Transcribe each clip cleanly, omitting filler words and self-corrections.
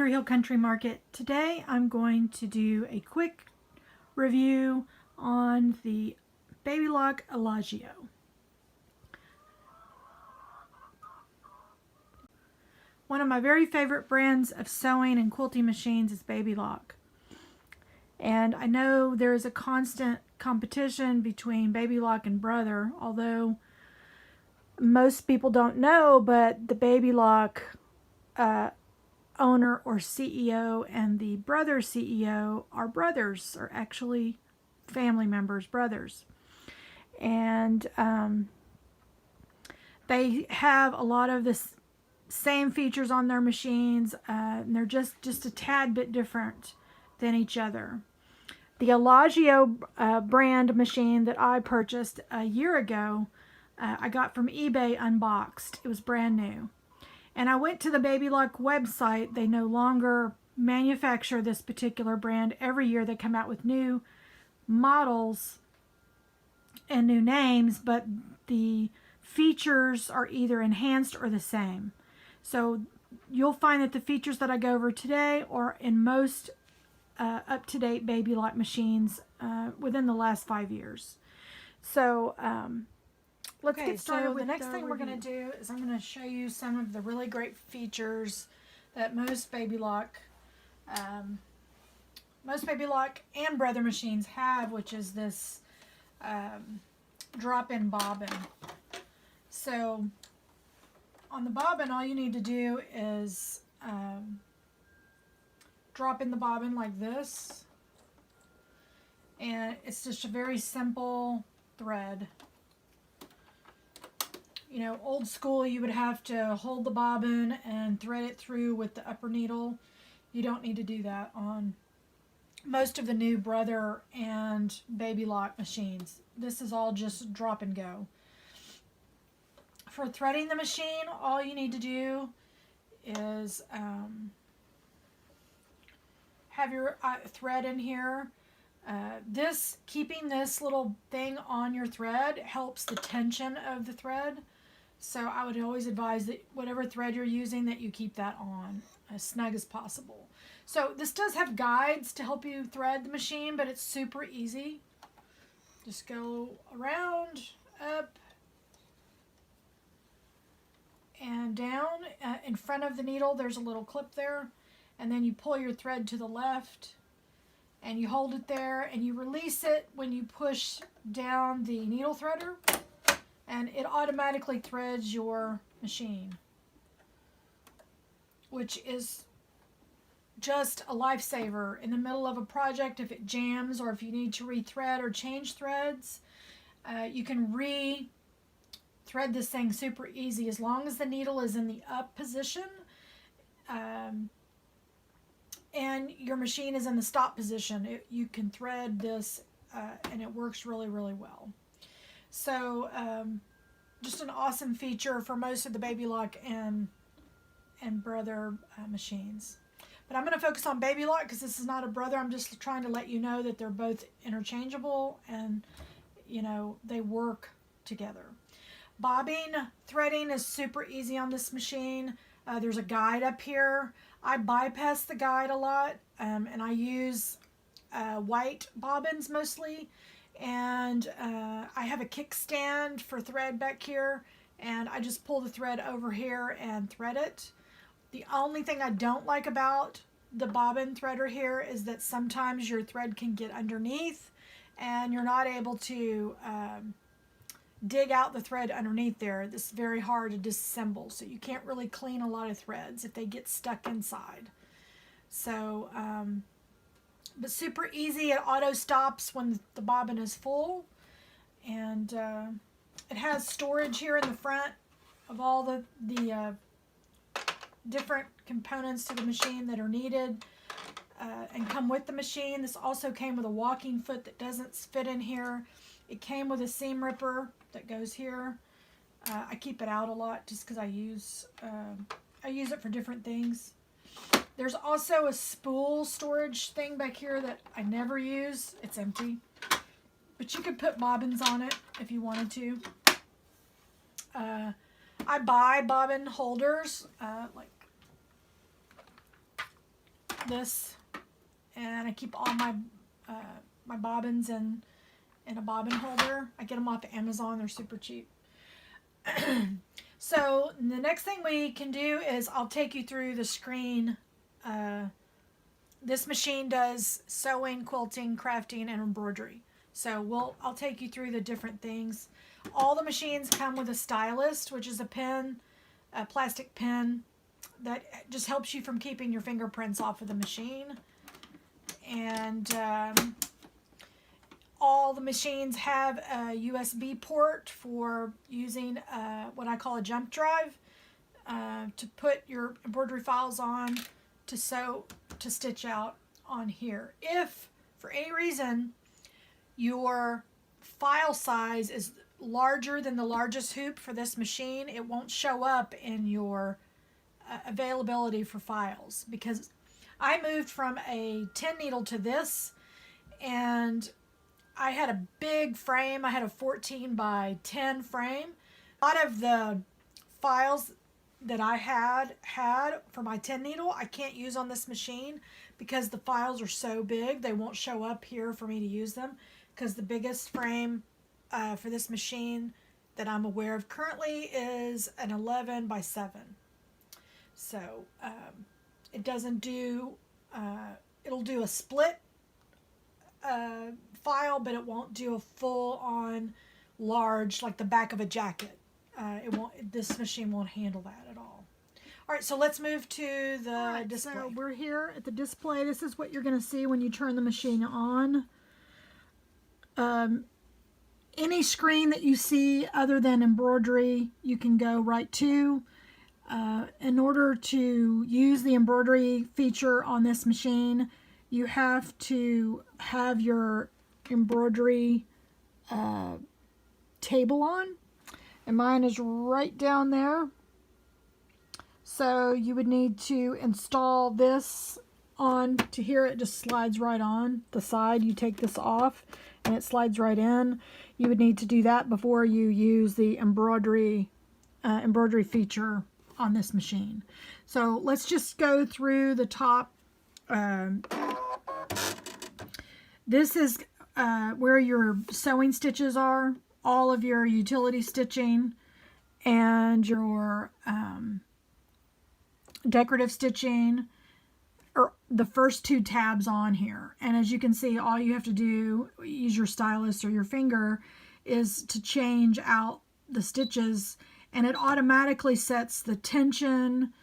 Andrew Hill Country Market. Today I'm going to do a quick review on the Babylock Ellageo. One of my very favorite brands of sewing and quilting machines is Babylock. And I know there is a constant competition between Babylock and Brother, although most people don't know, but the Babylock owner or CEO and the Brother CEO are brothers, are actually family members, brothers. And they have a lot of the same features on their machines, and they're just a tad bit different than each other. The Ellageo brand machine that I purchased a year ago, I got from eBay unboxed. It was brand new. And I went to the Babylock website. They no longer manufacture this particular brand. Every year they come out with new models and new names, but the features are either enhanced or the same. So you'll find that the features that I go over today are in most up-to-date Babylock machines within the last 5 years. So let's get started. So the next thing we're going to do is I'm going to show you some of the really great features that most Babylock and Brother machines have, which is this drop-in bobbin. So on the bobbin, all you need to do is drop in the bobbin like this, and it's just a very simple thread. You know, old school, you would have to hold the bobbin and thread it through with the upper needle. You don't need to do that on most of the new Brother and Babylock machines. This is all just drop and go. For threading the machine, all you need to do is have your thread in here. Keeping this little thing on your thread helps the tension of the thread. So I would always advise that whatever thread you're using, that you keep that on as snug as possible. So this does have guides to help you thread the machine, but it's super easy. Just go around, up, and down. In front of the needle, there's a little clip there. And then you pull your thread to the left, and you hold it there, and you release it when you push down the needle threader, and it automatically threads your machine, which is just a lifesaver in the middle of a project. If it jams or if you need to rethread or change threads, you can thread this thing super easy as long as the needle is in the up position and your machine is in the stop position. You can thread this and it works really, really well. So just an awesome feature for most of the Babylock and Brother machines. But I'm going to focus on Babylock because this is not a Brother. I'm just trying to let you know that they're both interchangeable and, you know, they work together. Bobbing threading is super easy on this machine. There's a guide up here. I bypass the guide a lot, and I use white bobbins mostly. And I have a kickstand for thread back here, and I just pull the thread over here and thread it. The only thing I don't like about the bobbin threader here is that sometimes your thread can get underneath, and you're not able to dig out the thread underneath there. This is very hard to disassemble, so you can't really clean a lot of threads if they get stuck inside. So, but super easy. It auto stops when the bobbin is full, and it has storage here in the front of all the different components to the machine that are needed and come with the machine. This also came with a walking foot that doesn't fit in here. It came with a seam ripper that goes here. I keep it out a lot just because I use it for different things. There's also a spool storage thing back here that I never use. It's empty. But you could put bobbins on it if you wanted to. I buy bobbin holders, like this, and I keep all my my bobbins in a bobbin holder. I get them off of Amazon. They're super cheap. So the next thing we can do is I'll take you through the screen. This machine does sewing, quilting, crafting, and embroidery. So I'll take you through the different things. All the machines come with a stylus, which is a pen, a plastic pen that just helps you from keeping your fingerprints off of the machine. And all the machines have a USB port for using what I call a jump drive to put your embroidery files on, to sew, to stitch out on here. If for any reason your file size is larger than the largest hoop for this machine, it won't show up in your availability for files, because I moved from a 10 needle to this, and I had a big frame. I had a 14 by 10 frame. A lot of the files that I had for my 10 needle I can't use on this machine because the files are so big they won't show up here for me to use them, because the biggest frame for this machine that I'm aware of currently is an 11 by 7. So it doesn't do, it'll do a split file, but it won't do a full on large, like the back of a jacket. This machine won't handle that at all. All right, so let's move to the display. So we're here at the display. This is what you're going to see when you turn the machine on. Any screen that you see other than embroidery, you can go right to. In order to use the embroidery feature on this machine, you have to have your embroidery table on, and mine is right down there. So you would need to install this on to here. It just slides right on the side. You take this off and it slides right in. You would need to do that before you use the embroidery feature on this machine. So let's just go through the top. This is where your sewing stitches are, all of your utility stitching, and your decorative stitching, or the first two tabs on here. And as you can see, all you have to do, use your stylus or your finger, is to change out the stitches, and it automatically sets the tension,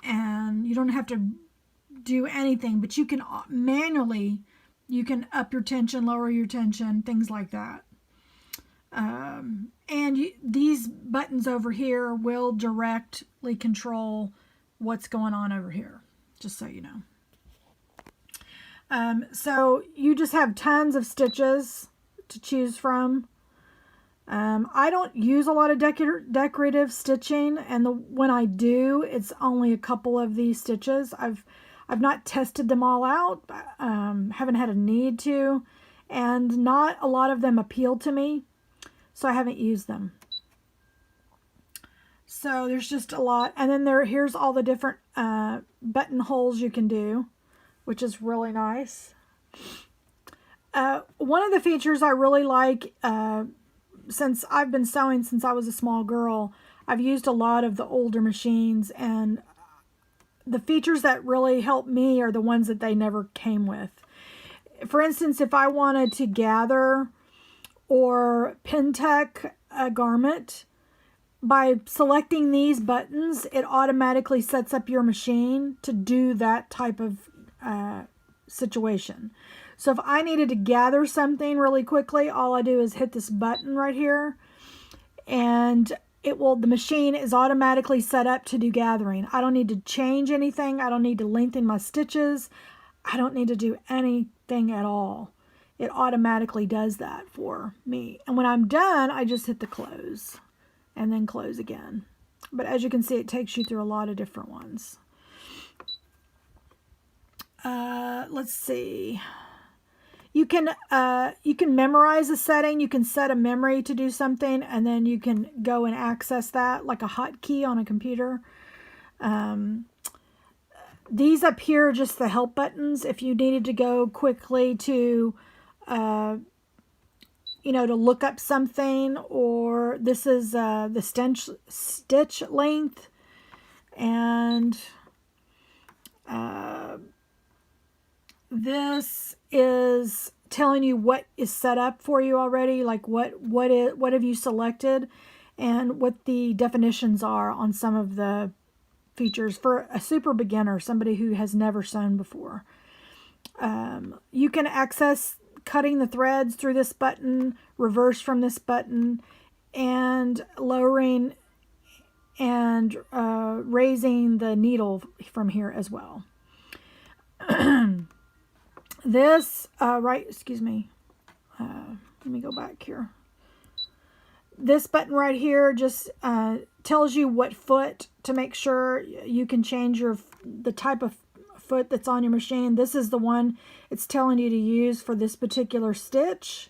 and you don't have to do anything, but you can manually, you can up your tension, lower your tension, things like that. These buttons over here will directly control what's going on over here, just so you know. So you just have tons of stitches to choose from. I don't use a lot of decorative stitching, and when I do, it's only a couple of these stitches. I've not tested them all out, haven't had a need to, and not a lot of them appeal to me, so I haven't used them. So there's just a lot, and then here's all the different buttonholes you can do, which is really nice. One of the features I really like, since I've been sewing since I was a small girl, I've used a lot of the older machines, and the features that really help me are the ones that they never came with. For instance, if I wanted to gather or pin tuck a garment, by selecting these buttons, it automatically sets up your machine to do that type of situation. So if I needed to gather something really quickly, all I do is hit this button right here, and the machine is automatically set up to do gathering. I don't need to change anything. I don't need to lengthen my stitches. I don't need to do anything at all. It automatically does that for me. And when I'm done, I just hit the close and then close again. But as you can see, it takes you through a lot of different ones. Let's see. You can memorize a setting. You can set a memory to do something, and then you can go and access that like a hotkey on a computer. These up here are just the help buttons if you needed to go quickly to, you know, to look up something, or this is the stitch length, and this is telling you what is set up for you already, like what have you selected, and what the definitions are on some of the features for a super beginner, somebody who has never sewn before. You can access cutting the threads through this button, reverse from this button, and lowering and raising the needle from here as well. This, excuse me, let me go back here. This button right here just tells you what foot to make sure you can change the type of foot that's on your machine. This is the one it's telling you to use for this particular stitch.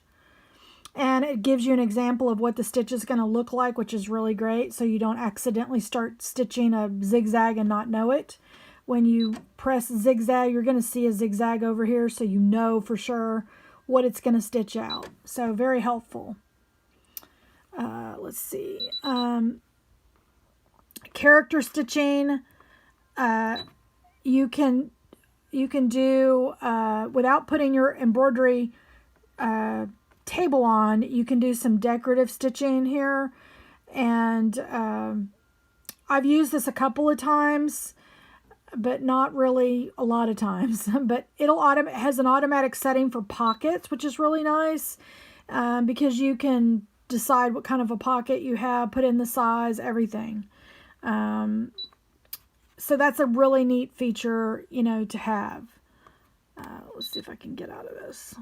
And it gives you an example of what the stitch is going to look like, which is really great, so you don't accidentally start stitching a zigzag and not know it. When you press zigzag, you're going to see a zigzag over here, so you know for sure what it's going to stitch out. So very helpful. Let's see. Character stitching, you can do without putting your embroidery table on. You can do some decorative stitching here, and I've used this a couple of times, but not really a lot of times. But it has an automatic setting for pockets, which is really nice, because you can decide what kind of a pocket you have, put in the size, everything. So that's a really neat feature, you know, to have. Let's see if I can get out of this.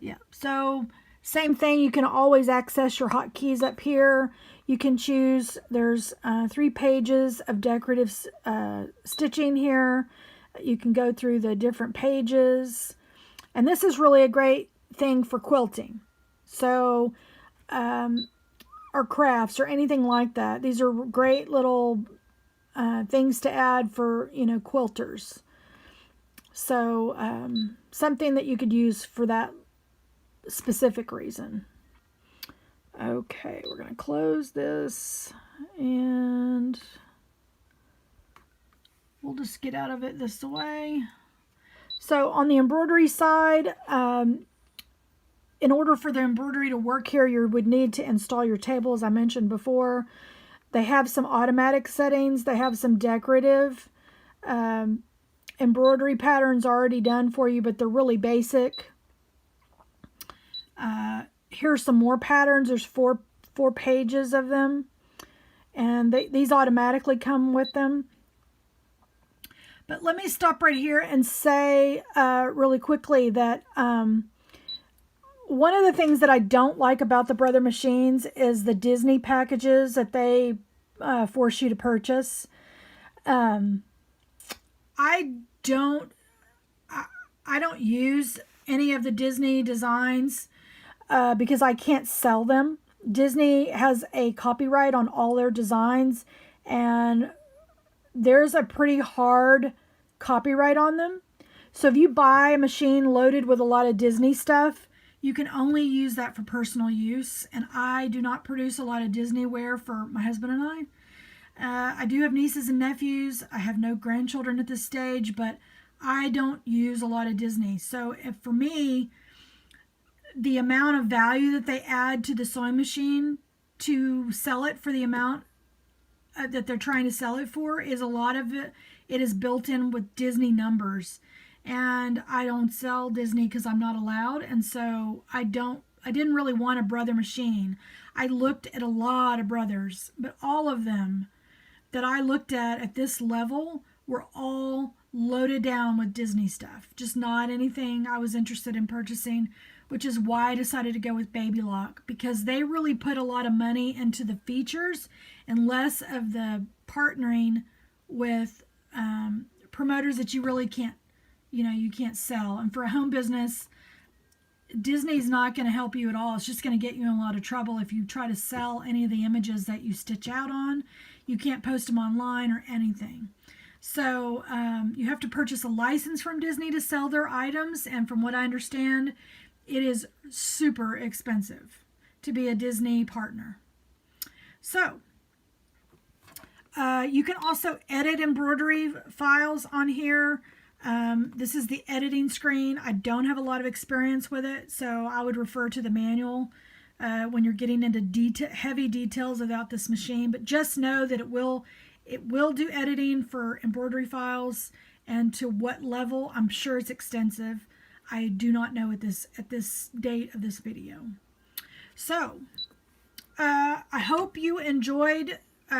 Yeah, so same thing. You can always access your hotkeys up here. You can choose, there's 3 pages of decorative stitching here. You can go through the different pages. And this is really a great thing for quilting. So, or crafts or anything like that. These are great little things to add for, you know, quilters. So, something that you could use for that specific reason. Okay, we're going to close this, and we'll just get out of it this way. So on the embroidery side, in order for the embroidery to work here, you would need to install your table, as I mentioned before. They have some automatic settings. They have some decorative embroidery patterns already done for you, but they're really basic. Here's some more patterns. There's four pages of them, and these automatically come with them. But let me stop right here and say really quickly that one of the things that I don't like about the Brother machines is the Disney packages that they force you to purchase. I don't use any of the Disney designs because I can't sell them. Disney has a copyright on all their designs, and there's a pretty hard copyright on them. So if you buy a machine loaded with a lot of Disney stuff, you can only use that for personal use. And I do not produce a lot of Disney wear for my husband and I. I do have nieces and nephews. I have no grandchildren at this stage, but I don't use a lot of Disney. So if for me, the amount of value that they add to the sewing machine to sell it for the amount that they're trying to sell it for is a lot of it. It is built in with Disney numbers, and I don't sell Disney because I'm not allowed, and so I didn't really want a Brother machine. I looked at a lot of Brothers, but all of them that I looked at this level were all loaded down with Disney stuff. Just not anything I was interested in purchasing, which is why I decided to go with Babylock, because they really put a lot of money into the features and less of the partnering with promoters that you really can't, you can't sell. And for a home business, Disney's not going to help you at all. It's just going to get you in a lot of trouble if you try to sell any of the images that you stitch out on. You can't post them online or anything. So you have to purchase a license from Disney to sell their items. And from what I understand, it is super expensive to be a Disney partner. So you can also edit embroidery files on here. This is the editing screen. I don't have a lot of experience with it, so I would refer to the manual when you're getting into heavy details about this machine. But just know that it will do editing for embroidery files, and to what level, I'm sure it's extensive. I do not know at this date of this video. So I hope you enjoyed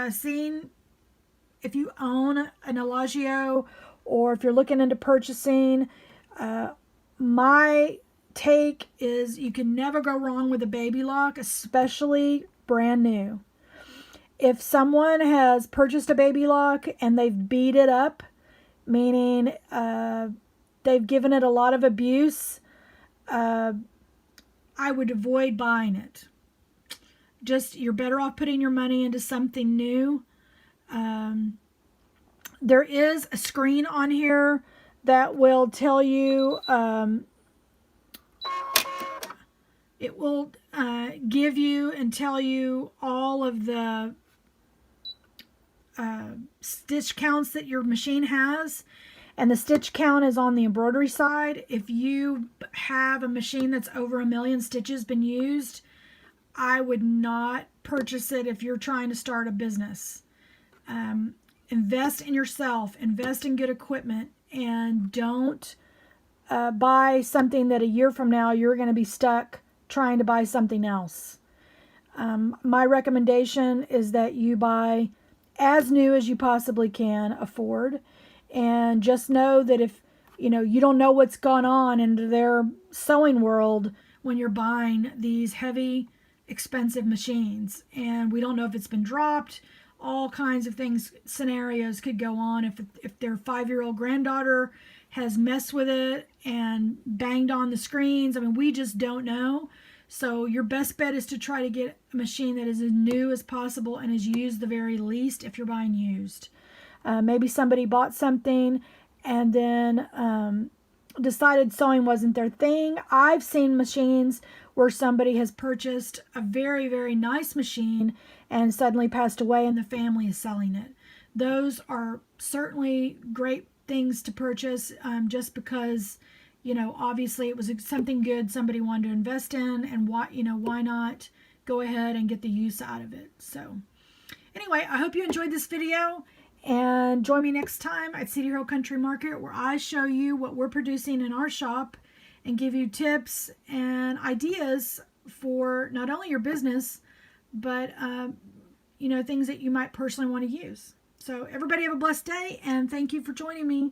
seeing if you own an Ellageo or if you're looking into purchasing. My take is you can never go wrong with a Babylock, especially brand new. If someone has purchased a Babylock and they've beat it up, meaning they've given it a lot of abuse, I would avoid buying it. Just, you're better off putting your money into something new. There is a screen on here that will tell you, it will give you and tell you all of the stitch counts that your machine has. And the stitch count is on the embroidery side. If you have a machine that's over 1 million stitches been used, I would not purchase it if you're trying to start a business. Invest in yourself, invest in good equipment, and don't buy something that a year from now you're going to be stuck trying to buy something else. My recommendation is that you buy as new as you possibly can afford, and just know that if you don't know what's gone on into their sewing world when you're buying these heavy, expensive machines, and we don't know if it's been dropped. All kinds of things, scenarios could go on. If their 5-year-old granddaughter has messed with it and banged on the screens, I mean, we just don't know. So your best bet is to try to get a machine that is as new as possible and is used the very least if you're buying used. Maybe somebody bought something and then decided sewing wasn't their thing. I've seen machines where somebody has purchased a very, very nice machine and suddenly passed away and the family is selling it. Those are certainly great things to purchase, just because, obviously it was something good somebody wanted to invest in, and why not go ahead and get the use out of it. So anyway, I hope you enjoyed this video, and join me next time at Cedar Hill Country Market, where I show you what we're producing in our shop and give you tips and ideas for not only your business, but things that you might personally want to use. So everybody have a blessed day, and thank you for joining me.